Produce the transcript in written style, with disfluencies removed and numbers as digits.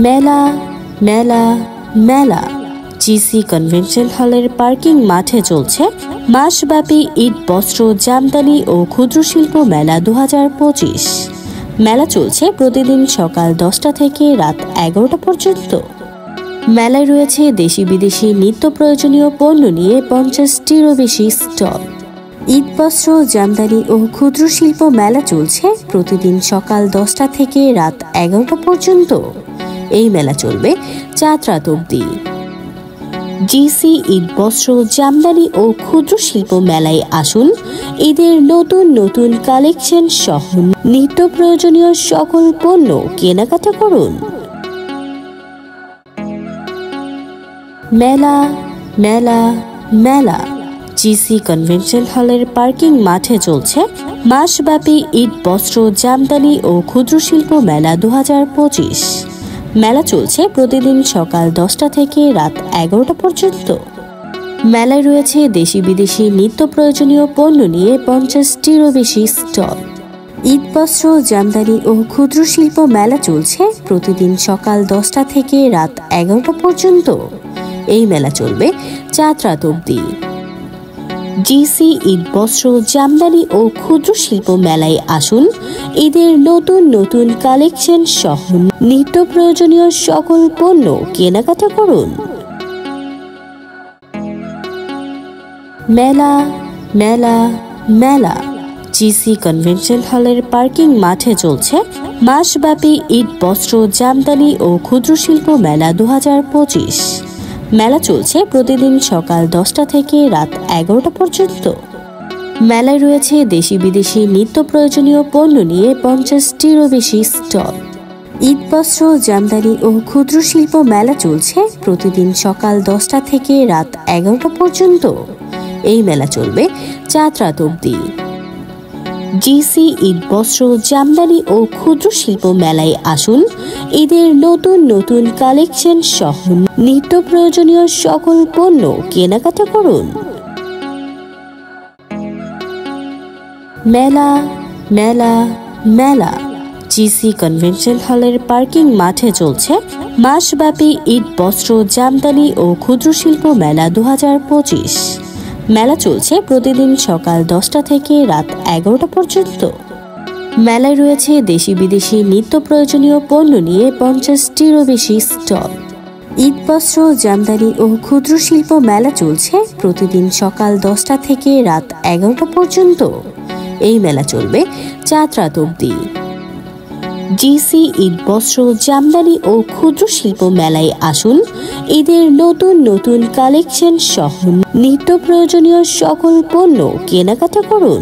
মেলা মেলা মেলা জিসি কনভেনশন হলের পার্কিং মাঠে চলছে মাসব্যাপী ঈদ বস্ত্র জামদানি ও ক্ষুদ্র শিল্প মেলা 2025। মেলা চলছে প্রতিদিন সকাল 10টা থেকে রাত 11টা পর্যন্ত। মেলায় রয়েছে দেশি বিদেশি নিত্য প্রয়োজনীয় পণ্য নিয়ে 50টিরও বেশি স্টল। ঈদ বস্ত্র জামদানি ও ক্ষুদ্র শিল্প মেলা চলছে প্রতিদিন সকাল 10টা থেকে রাত 11টা পর্যন্ত। এই মেলা চলবে চাঁদ রাত অবধি। জিসি ঈদ বস্ত্র জামদানি ও ক্ষুদ্র শিল্প মেলায় আসুন, ঈদের নতুন নতুন কালেকশন সহ নিত্য প্রয়োজনীয় সকল পণ্য কেনাকাটা করুন। মেলা মেলা মেলা জিসি কনভেনশন হলের পার্কিং মাঠে চলছে মাসব্যাপী ঈদ বস্ত্র জামদানি ও ক্ষুদ্র শিল্প মেলা 2025। মেলা চলছে প্রতিদিন সকাল 10টা থেকে রাত 11টা পর্যন্ত। মেলায় রয়েছে দেশি বিদেশি নিত্য প্রয়োজনীয় পণ্য নিয়ে 50টিরও বেশি স্টল। ঈদ বস্ত্র জামদানি ও ক্ষুদ্র শিল্প মেলা চলছে প্রতিদিন সকাল 10টা থেকে রাত 11টা পর্যন্ত। এই মেলা চলবে চাঁদ রাত অবধি। জিসি ঈদ বস্ত্র জামদানি ও ক্ষুদ্র শিল্প মেলায় আসুন, ঈদের নতুন নতুন কালেকশন সহ নিত্য প্রয়োজনীয় সকল পণ্য কেনাকাটা করুন। মেলা মেলা মেলা জিসি কনভেনশন হলের পার্কিং মাঠে চলছে মাসব্যাপী ঈদ বস্ত্র জামদানি ও ক্ষুদ্র শিল্প মেলা 2025। মেলা চলছে প্রতিদিন সকাল 10টা থেকে রাত 11টা পর্যন্ত। মেলায় রয়েছে দেশি বিদেশি নিত্য প্রয়োজনীয় পণ্য নিয়ে 50টিরও বেশি স্টল। ঈদ বস্ত্র জামদানি ও ক্ষুদ্র শিল্প মেলা চলছে প্রতিদিন সকাল 10টা থেকে রাত 11টা পর্যন্ত। এই মেলা চলবে চাঁদ রাত অবধি। জিসি ঈদ বস্ত্র জামদানি ও ক্ষুদ্র শিল্প মেলায় আসুন, ঈদের নতুন নতুন কালেকশন সহ নিত্য প্রয়োজনীয় সকল পণ্য কেনাকাটা করুন। মেলা মেলা মেলা জিসি কনভেনশন হলের পার্কিং মাঠে চলছে মাসব্যাপী ঈদ বস্ত্র জামদানি ও ক্ষুদ্র শিল্প মেলা 2025। মেলা চলছে প্রতিদিন সকাল 10টা থেকে রাত 11টা পর্যন্ত। মেলায় রয়েছে দেশি বিদেশি নিত্য প্রয়োজনীয় পণ্য নিয়ে 50টিরও বেশি স্টল। ঈদ বস্ত্র জামদানি ও ক্ষুদ্র শিল্প মেলা চলছে প্রতিদিন সকাল 10টা থেকে রাত 11টা পর্যন্ত। এই মেলা চলবে চাঁদ রাত অবধি। জিসি ঈদ বস্ত্র জামদানি ও ক্ষুদ্র শিল্প মেলায় আসুন, ঈদের নতুন নতুন কালেকশন সহ নিত্য প্রয়োজনীয় সকল পণ্য কেনাকাটা করুন।